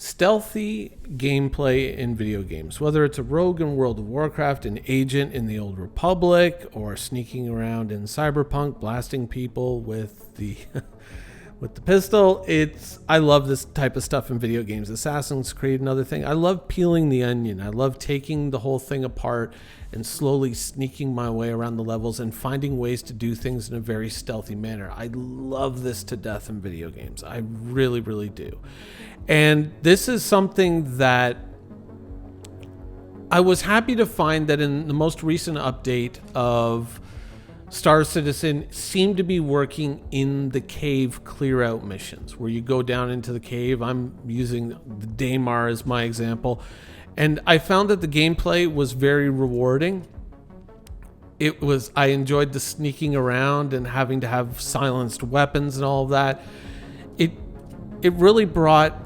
Stealthy gameplay in video games, whether it's a rogue in World of Warcraft, an agent in the Old Republic, or sneaking around in Cyberpunk, blasting people with the with the pistol. I love this type of stuff in video games. Assassin's Creed, another thing. I love peeling the onion. I love taking the whole thing apart and slowly sneaking my way around the levels and finding ways to do things in a very stealthy manner. I love this to death in video games. I really, really do. And this is something that I was happy to find that in the most recent update of Star Citizen seemed to be working in the cave clear out missions where you go down into the cave. I'm using the Daymar as my example. And I found that the gameplay was very rewarding. I enjoyed the sneaking around and having to have silenced weapons and all of that. It really brought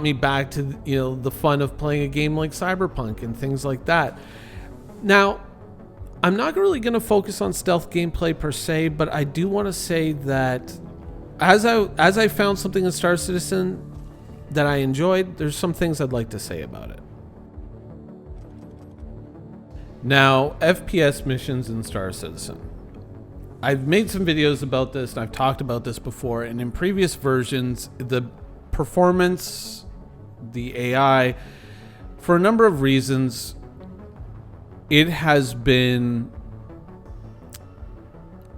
me back to, the fun of playing a game like Cyberpunk and things like that. Now, I'm not really going to focus on stealth gameplay per se, but I do want to say that as I found something in Star Citizen that I enjoyed, there's some things I'd like to say about it. Now, FPS missions in Star Citizen. I've made some videos about this and I've talked about this before, and in previous versions, the performance, the AI, for a number of reasons, it has been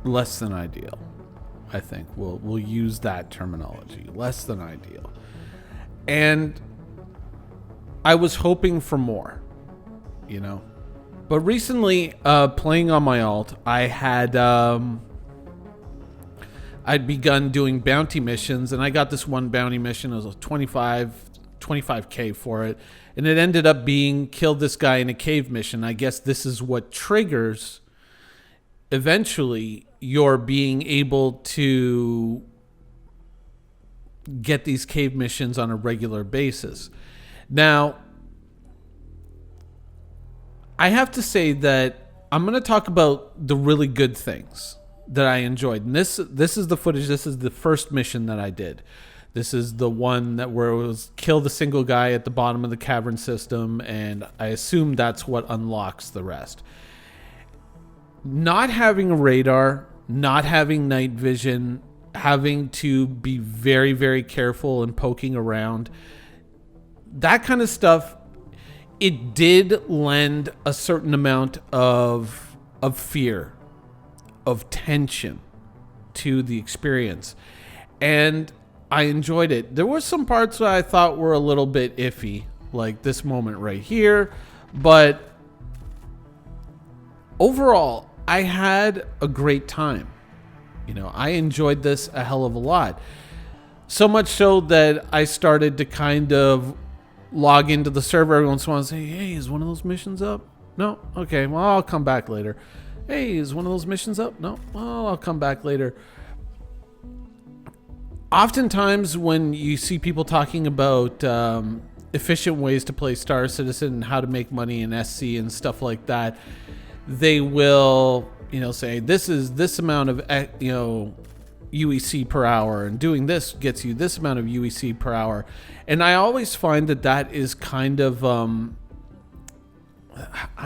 less than ideal. I think we'll use that terminology, less than ideal. And I was hoping for more, But recently, playing on my alt, I'd begun doing bounty missions, and I got this one bounty mission. It was a 25K for it, and it ended up being kill this guy in a cave mission. I guess this is what triggers eventually your being able to get these cave missions on a regular basis. Now, I have to say that I'm going to talk about the really good things that I enjoyed. And this is the footage. This is the first mission that I did. This is the one where it was kill the single guy at the bottom of the cavern system, and I assume that's what unlocks the rest. Not having a radar, not having night vision, having to be very, very careful and poking around, that kind of stuff, it did lend a certain amount of fear, of tension to the experience. And I enjoyed it. There were some parts that I thought were a little bit iffy, like this moment right here. But overall, I had a great time. I enjoyed this a hell of a lot. So much so that I started to kind of log into the server every once in a while and say, hey, is one of those missions up? No? Okay, well, I'll come back later. Hey, is one of those missions up? No? Well, I'll come back later. Oftentimes when you see people talking about efficient ways to play Star Citizen and how to make money in SC and stuff like that, they will, say this is this amount of, UEC per hour, and doing this gets you this amount of UEC per hour. And I always find that is kind of, I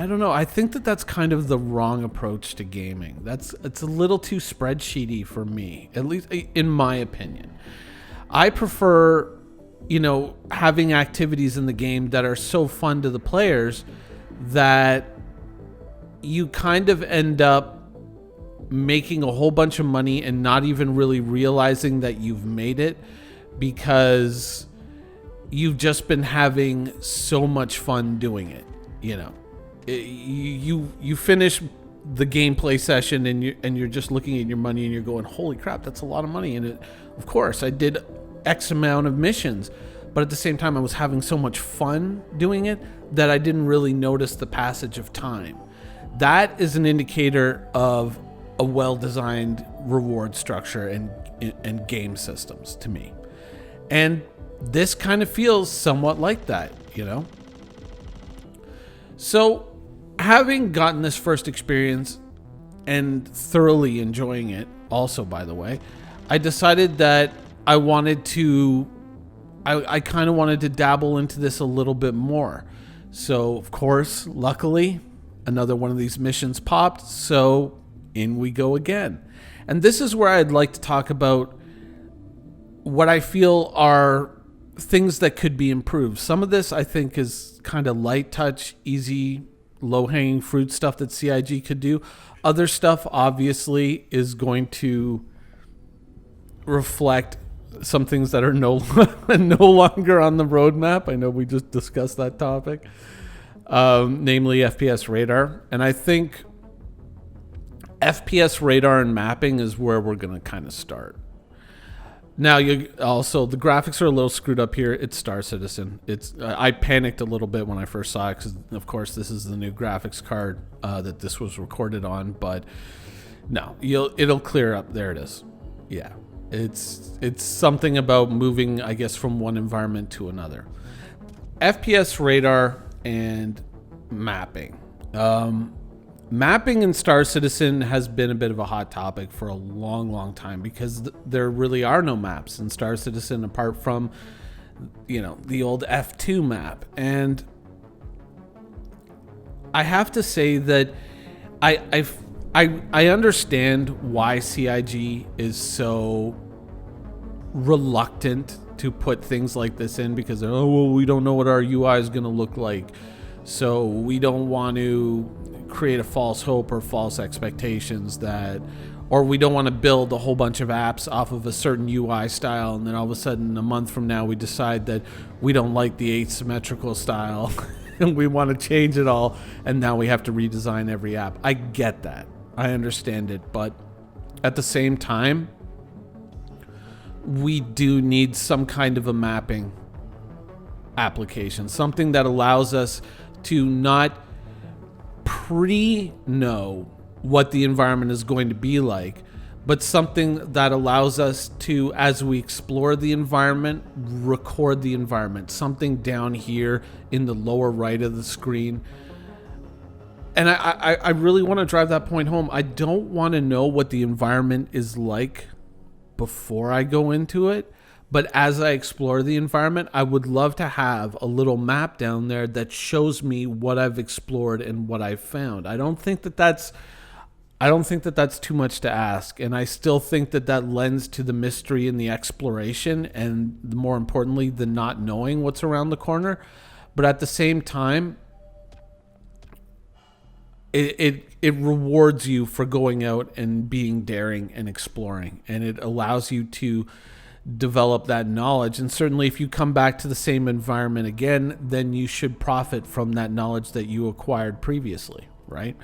don't know. I think that's kind of the wrong approach to gaming. It's a little too spreadsheety for me, at least in my opinion. I prefer, having activities in the game that are so fun to the players that you kind of end up making a whole bunch of money and not even really realizing that you've made it, because you've just been having so much fun doing it. You finish the gameplay session and you're just looking at your money and you're going, holy crap, that's a lot of money. And of course I did X amount of missions, but at the same time I was having so much fun doing it that I didn't really notice the passage of time. That is an indicator of a well-designed reward structure and game systems to me. And this kind of feels somewhat like that, So having gotten this first experience and thoroughly enjoying it also, by the way, I decided that I wanted to I kind of wanted to dabble into this a little bit more. So, of course, luckily, another one of these missions popped. So in we go again. And this is where I'd like to talk about what I feel are things that could be improved. Some of this I think is kind of light touch, easy, low-hanging fruit stuff that CIG could do. Other stuff obviously is going to reflect some things that are no longer on the roadmap. I know we just discussed that topic, namely FPS Radar. And I think FPS Radar and mapping is where we're going to kind of start. Now, also, the graphics are a little screwed up here. It's Star Citizen. I panicked a little bit when I first saw it because, of course, this is the new graphics card that this was recorded on. But no, it'll clear up. There it is. Yeah, it's something about moving, I guess, from one environment to another. FPS Radar and mapping. Mapping in Star Citizen has been a bit of a hot topic for a long, long time because there really are no maps in Star Citizen apart from, the old F2 map. And I have to say that I understand why CIG is so reluctant to put things like this in because we don't know what our UI is going to look like. So we don't want to create a false hope or false expectations or we don't want to build a whole bunch of apps off of a certain UI style and then all of a sudden a month from now we decide that we don't like the asymmetrical style and we want to change it all and now we have to redesign every app. I get that. I understand it, but at the same time, we do need some kind of a mapping application, something that allows us to not pre-know what the environment is going to be like, but something that allows us to, as we explore the environment, record the environment, something down here in the lower right of the screen. And I really want to drive that point home. I don't want to know what the environment is like before I go into it. But as I explore the environment, I would love to have a little map down there that shows me what I've explored and what I've found. I don't think that that's too much to ask. And I still think that lends to the mystery and the exploration and more importantly, the not knowing what's around the corner. But at the same time, it rewards you for going out and being daring and exploring. And it allows you to develop that knowledge. And certainly if you come back to the same environment again, then you should profit from that knowledge that you acquired previously, right?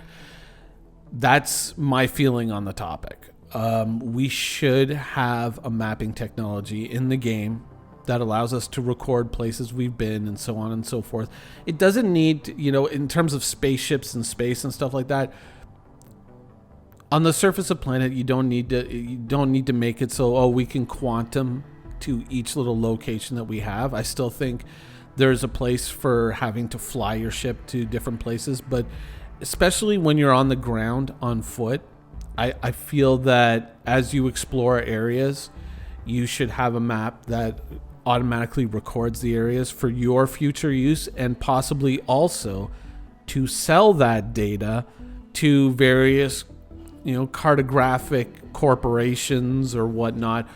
That's my feeling on the topic. We should have a mapping technology in the game that allows us to record places we've been and so on and so forth. It doesn't need to, in terms of spaceships and space and stuff like that, on the surface of planet, you don't need to make it so we can quantum to each little location that we have. I still think there's a place for having to fly your ship to different places, but especially when you're on the ground on foot, I feel that as you explore areas, you should have a map that automatically records the areas for your future use and possibly also to sell that data to various cartographic corporations or whatnot,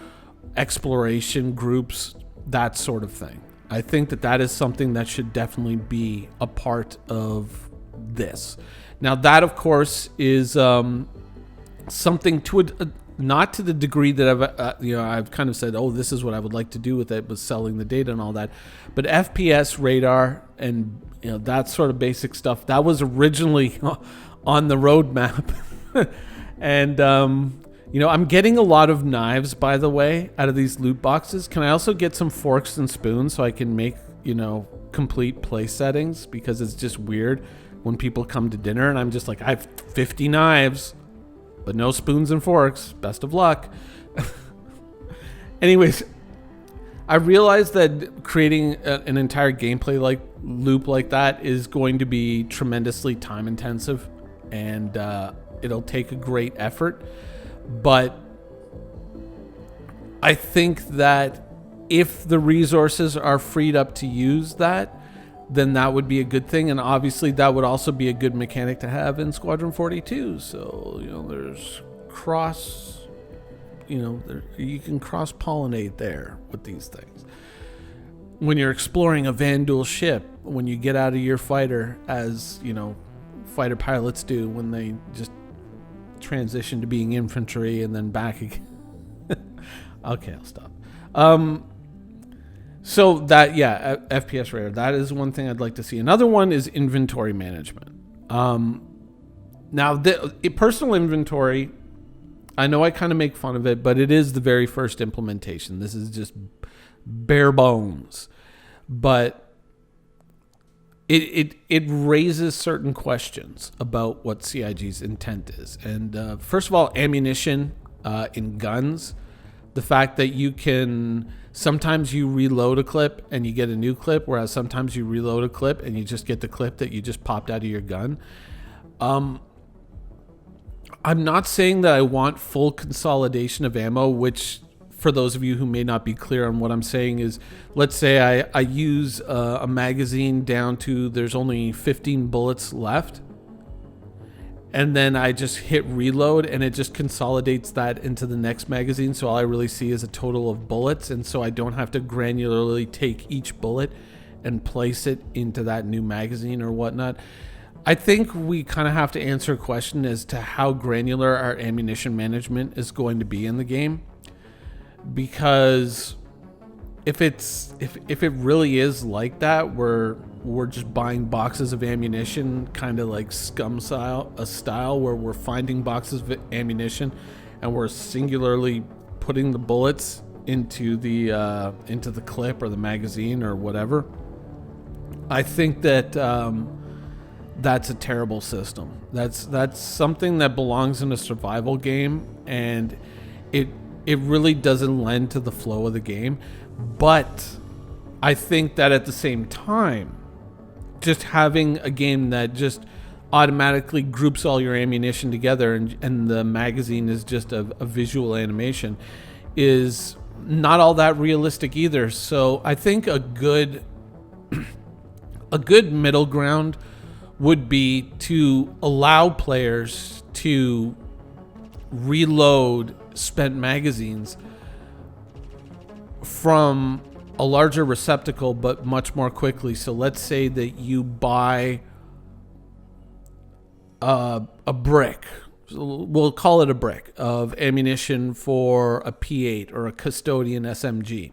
exploration groups, that sort of thing. I think that is something that should definitely be a part of this. Now that, of course, is something to not to the degree that I've kind of said, this is what I would like to do with it, was selling the data and all that. But FPS Radar and that sort of basic stuff, that was originally on the roadmap. And I'm getting a lot of knives, by the way, out of these loot boxes. Can I also get some forks and spoons so I can make complete place settings? Because it's just weird when people come to dinner and I'm just like, I have 50 knives but no spoons and forks. Best of luck. Anyways, I realized that creating an entire gameplay loop like that is going to be tremendously time intensive, and it'll take a great effort. But I think that if the resources are freed up to use that, then that would be a good thing. And obviously that would also be a good mechanic to have in Squadron 42. So, there's you can cross-pollinate there with these things. When you're exploring a Vanduul ship, when you get out of your fighter, as, fighter pilots do when they just transition to being infantry and then back again. Okay, I'll stop. So that, FPS Radar, that is one thing I'd like to see. Another one is inventory management. Now, personal inventory, I know I kind of make fun of it, but it is the very first implementation. This is just bare bones. But it raises certain questions about what CIG's intent is. And first of all, ammunition in guns. The fact that you can, sometimes you reload a clip and you get a new clip, whereas sometimes you reload a clip and you just get the clip that you just popped out of your gun. I'm not saying that I want full consolidation of ammo, which, for those of you who may not be clear on what I'm saying, is, let's say I use a magazine down to there's only 15 bullets left, and then I just hit reload and it just consolidates that into the next magazine. So all I really see is a total of bullets, and so I don't have to granularly take each bullet and place it into that new magazine or whatnot. I think we kind of have to answer a question as to how granular our ammunition management is going to be in the game. Because if it really is like that, we're just buying boxes of ammunition, kind of like Scum style, where we're finding boxes of ammunition and we're singularly putting the bullets into the clip or the magazine or whatever. I think that that's a terrible system. That's something that belongs in a survival game, and it really doesn't lend to the flow of the game. But I think that at the same time, just having a game that just automatically groups all your ammunition together and the magazine is just a visual animation is not all that realistic either. So I think a good middle ground would be to allow players to reload spent magazines from a larger receptacle, but much more quickly. So let's say that you buy a brick, we'll call it a brick, of ammunition for a P8 or a Custodian SMG.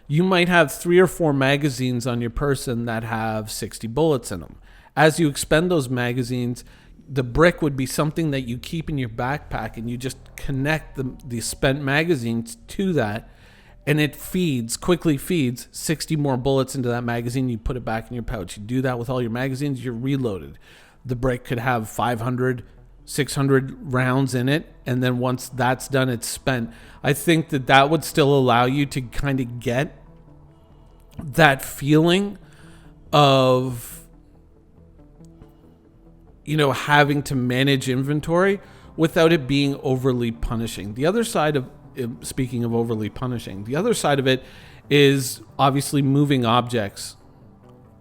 You might have 3 or 4 magazines on your person that have 60 bullets in them. As you expend those magazines, the brick would be something that you keep in your backpack, and you just connect the spent magazines to that, and it quickly feeds 60 more bullets into that magazine. You put it back in your pouch. You do that with all your magazines, you're reloaded. The brick could have 500, 600 rounds in it, and then once that's done, it's spent. I think that would still allow you to kind of get that feeling of, having to manage inventory without it being overly punishing. The other side of, speaking of overly punishing, the other side of it is obviously moving objects.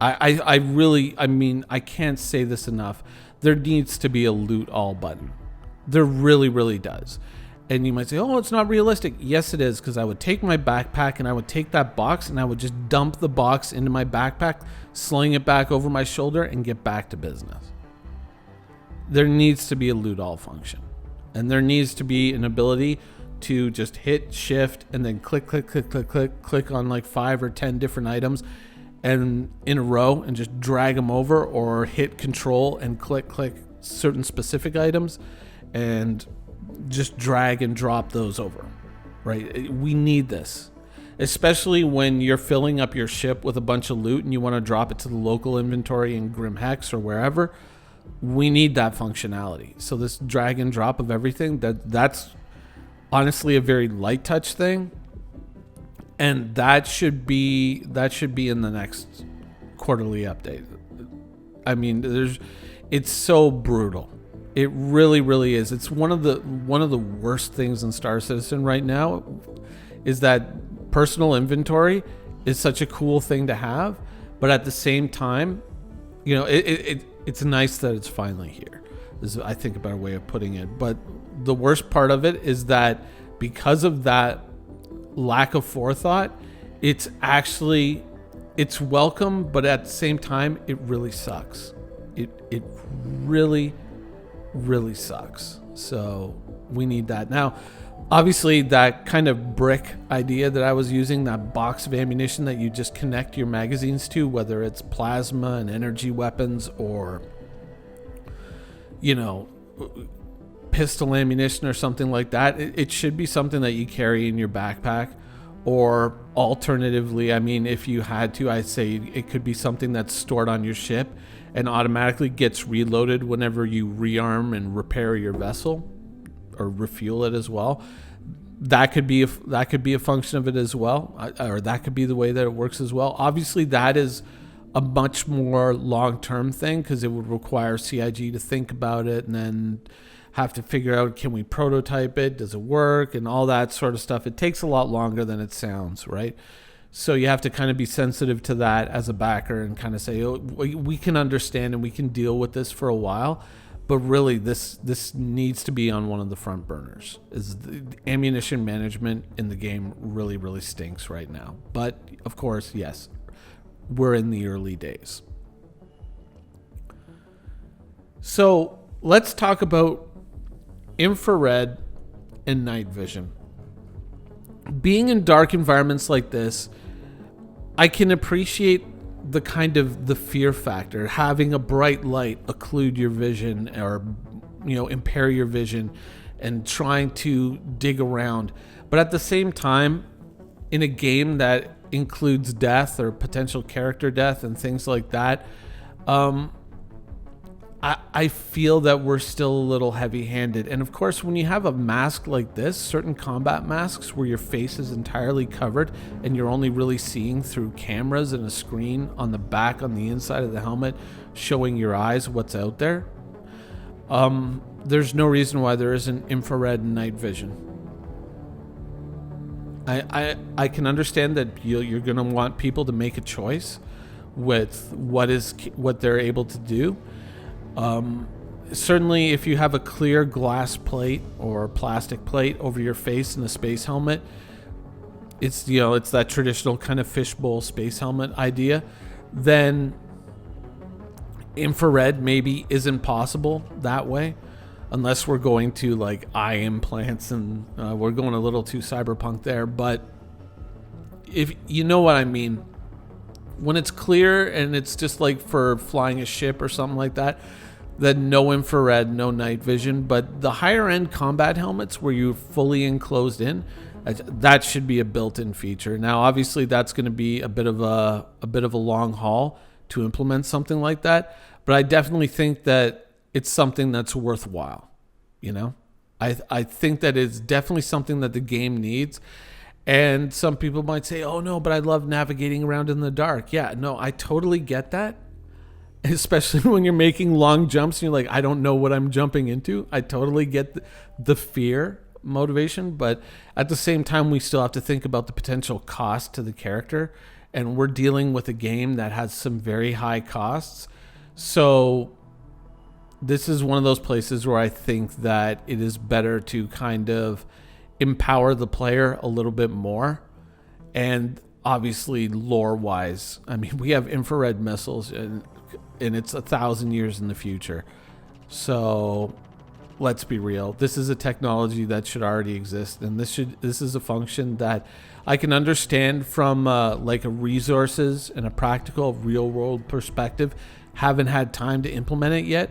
I can't say this enough. There needs to be a loot all button. There really, really does. And you might say, oh, it's not realistic. Yes, it is, because I would take my backpack and I would take that box and I would just dump the box into my backpack, sling it back over my shoulder, and get back to business. There needs to be a loot all function. And there needs to be an ability to just hit shift and then click on like 5 or 10 different items and in a row and just drag them over, or hit control and click certain specific items and just drag and drop those over, right? We need this, especially when you're filling up your ship with a bunch of loot and you want to drop it to the local inventory in Grim Hex or wherever. We need that functionality. So this drag and drop of everything, that's honestly a very light touch thing, and that should be in the next quarterly update. I mean, it's so brutal. It really, really is. It's one of the worst things in Star Citizen right now, is that personal inventory is such a cool thing to have, but at the same time, you know, it's nice that it's finally here. This is, I think, a better way of putting it. But the worst part of it is that because of that lack of forethought, it's welcome, but at the same time, it really sucks. It really, really sucks. So we need that. Now, obviously, that kind of brick idea that I was using, that box of ammunition that you just connect your magazines to, whether it's plasma and energy weapons or, you know, pistol ammunition or something like that, it should be something that you carry in your backpack. Or alternatively, I mean, if you had to, I'd say it could be something that's stored on your ship and automatically gets reloaded whenever you rearm and repair your vessel or refuel it as well. That could be a function of it as well, or that could be the way that it works as well. Obviously, that is a much more long-term thing because it would require CIG to think about it and then have to figure out, can we prototype it? Does it work? And all that sort of stuff. It takes a lot longer than it sounds, right? So you have to kind of be sensitive to that as a backer and kind of say, oh, we can understand and we can deal with this for a while. But really, this needs to be on one of the front burners. Is the ammunition management in the game really, really stinks right now. But, of course, yes, we're in the early days. So let's talk about infrared and night vision. Being in dark environments like this, I can appreciate the kind of the fear factor, having a bright light occlude your vision or, you know, impair your vision and trying to dig around. But at the same time, in a game that includes death or potential character death and things like that, I feel that we're still a little heavy-handed. And of course, when you have a mask like this, certain combat masks where your face is entirely covered and you're only really seeing through cameras and a screen on the back, on the inside of the helmet, showing your eyes what's out there, there's no reason why there isn't infrared and night vision. I can understand that you're going to want people to make a choice with what they're able to do. Certainly, if you have a clear glass plate or plastic plate over your face in a space helmet, it's that traditional kind of fishbowl space helmet idea, then infrared maybe isn't possible that way, unless we're going to like eye implants and we're going a little too cyberpunk there. But if you know what I mean, when it's clear and it's just like for flying a ship or something like that, then no infrared, no night vision. But the higher end combat helmets where you're fully enclosed in, that should be a built-in feature. Now, obviously, that's going to be a bit of a long haul to implement something like that. But I definitely think that it's something that's worthwhile. You know, I think that it's definitely something that the game needs. And some people might say, oh no, but I love navigating around in the dark. Yeah, no, I totally get that. Especially when you're making long jumps and you're like, I don't know what I'm jumping into. I totally get the fear motivation, but at the same time, we still have to think about the potential cost to the character. And we're dealing with a game that has some very high costs. So this is one of those places where I think that it is better to kind of empower the player a little bit more. And obviously, lore-wise, I mean, we have infrared missiles and it's 1,000 years in the future. So let's be real. This is a technology that should already exist, and this is a function that I can understand from like a resources and a practical real-world perspective. Haven't had time to implement it yet,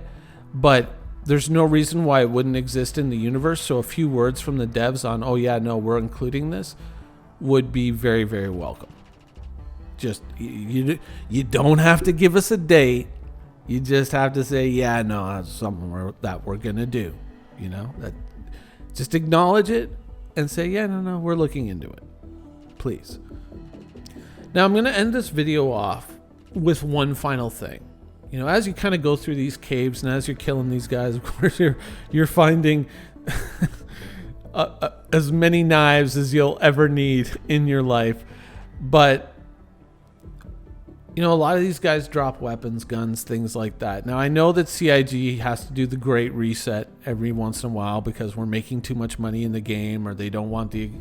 but there's no reason why it wouldn't exist in the universe. So a few words from the devs on, oh yeah, no, we're including this, would be very, very welcome. Just you don't have to give us a date. You just have to say, yeah, no, that's something that we're gonna do. You know, that just acknowledge it and say, yeah, no, we're looking into it, please. Now I'm gonna end this video off with one final thing. You know, as you kind of go through these caves and as you're killing these guys, of course you're finding as many knives as you'll ever need in your life. But you know, a lot of these guys drop weapons, guns, things like that. Now, I know that CIG has to do the great reset every once in a while because we're making too much money in the game, or they don't want they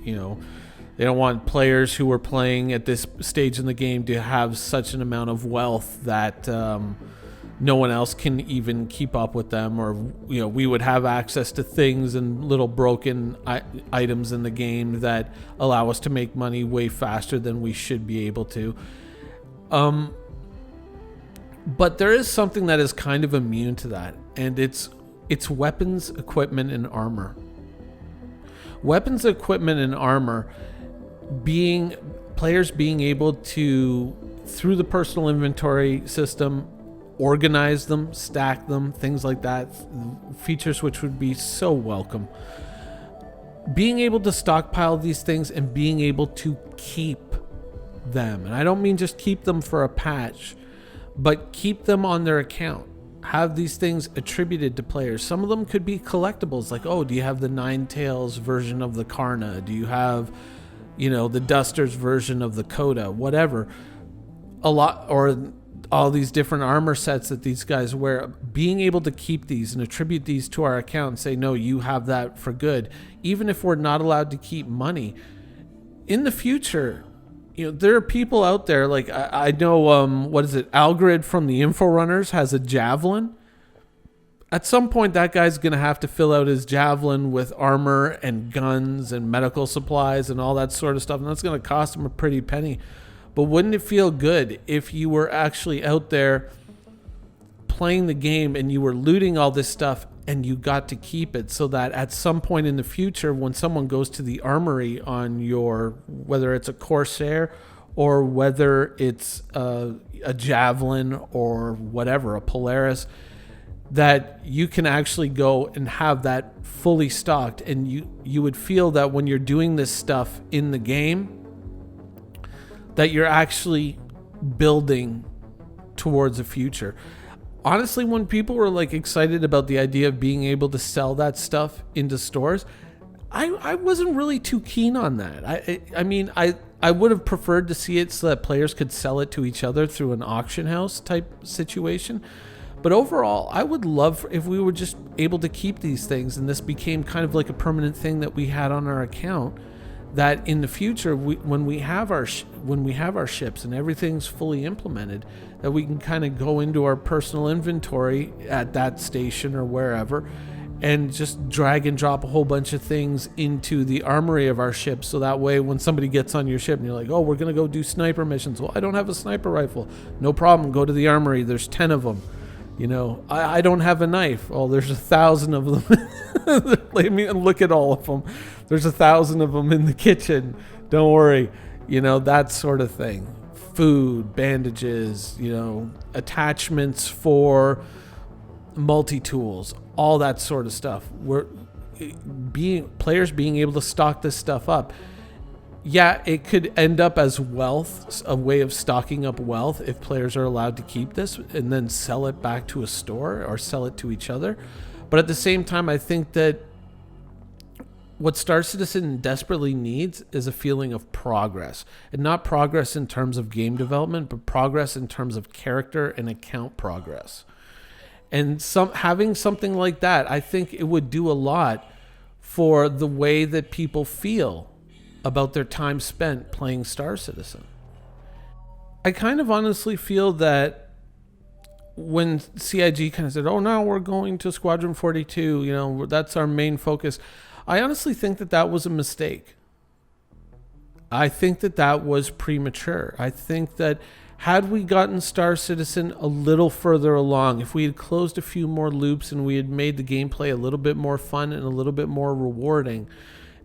don't want players who are playing at this stage in the game to have such an amount of wealth that no one else can even keep up with them, or we would have access to things and little broken items in the game that allow us to make money way faster than we should be able to. But there is something that is kind of immune to that, and it's weapons, equipment, and armor. Weapons, equipment, and armor players being able to, through the personal inventory system, organize them, stack them, things like that, features which would be so welcome. Being able to stockpile these things and being able to keep them, and I don't mean just keep them for a patch, but keep them on their account. Have these things attributed to players. Some of them could be collectibles, like, oh, do you have the Nine Tails version of the Karna? Do you have, the Duster's version of the Coda? Whatever. Or all these different armor sets that these guys wear. Being able to keep these and attribute these to our account and say, no, you have that for good. Even if we're not allowed to keep money. In the future, there are people out there, like I know, Algrid from the Inforunners has a javelin. At some point, that guy's going to have to fill out his javelin with armor and guns and medical supplies and all that sort of stuff, and that's going to cost him a pretty penny. But wouldn't it feel good if you were actually out there playing the game and you were looting all this stuff and you got to keep it, so that at some point in the future, when someone goes to the armory on whether it's a Corsair or whether it's a Javelin or whatever, a Polaris, that you can actually go and have that fully stocked, and you would feel that when you're doing this stuff in the game, that you're actually building towards a future. Honestly, when people were excited about the idea of being able to sell that stuff into stores, I wasn't really too keen on that. I would have preferred to see it so that players could sell it to each other through an auction house type situation. But overall, I would love if we were just able to keep these things, and this became kind of like a permanent thing that we had on our account. That in the future, when we have our ships and everything's fully implemented, that we can kind of go into our personal inventory at that station or wherever, and just drag and drop a whole bunch of things into the armory of our ship. So that way, when somebody gets on your ship and you're like, "Oh, we're gonna go do sniper missions," well, I don't have a sniper rifle. No problem. Go to the armory. There's 10 of them. I don't have a knife. Oh, there's 1,000 of them. Let me look at all of them. There's 1,000 of them in the kitchen. Don't worry. That sort of thing. Food, bandages, attachments for multi-tools, all that sort of stuff. Players being able to stock this stuff up. Yeah, it could end up as wealth, a way of stocking up wealth if players are allowed to keep this and then sell it back to a store or sell it to each other. But at the same time, I think that what Star Citizen desperately needs is a feeling of progress. And not progress in terms of game development, but progress in terms of character and account progress. And having something like that, I think it would do a lot for the way that people feel about their time spent playing Star Citizen. I kind of honestly feel that when CIG kind of said, "Oh, now we're going to Squadron 42, that's our main focus," I honestly think that was a mistake. I think that was premature. I think that had we gotten Star Citizen a little further along, if we had closed a few more loops and we had made the gameplay a little bit more fun and a little bit more rewarding,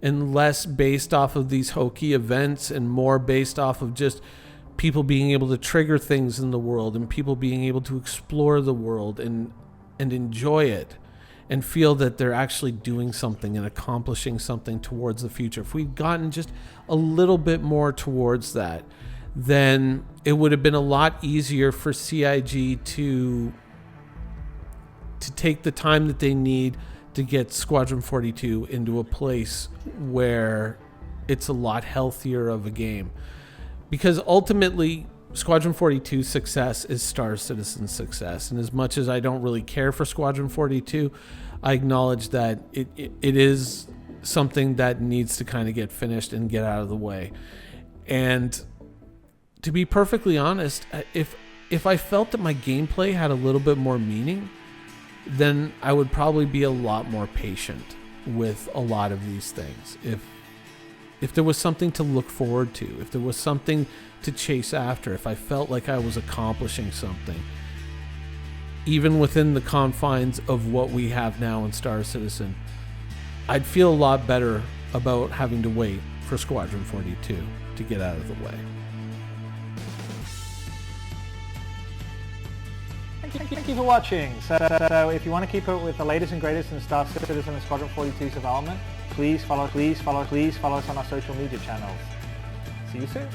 and less based off of these hokey events and more based off of just people being able to trigger things in the world and people being able to explore the world and enjoy it and feel that they're actually doing something and accomplishing something towards the future. If we'd gotten just a little bit more towards that, then it would have been a lot easier for CIG to take the time that they need to get Squadron 42 into a place where it's a lot healthier of a game. Because ultimately, Squadron 42's success is Star Citizen's success. And as much as I don't really care for Squadron 42, I acknowledge that it is something that needs to kind of get finished and get out of the way. And to be perfectly honest, if I felt that my gameplay had a little bit more meaning, then I would probably be a lot more patient with a lot of these things. If there was something to look forward to, if there was something to chase after, if I felt like I was accomplishing something, even within the confines of what we have now in Star Citizen, I'd feel a lot better about having to wait for Squadron 42 to get out of the way. Thank you for watching. So if you want to keep up with the latest and greatest in Star Citizen and Squadron 42's development, please follow us on our social media channels. See you soon.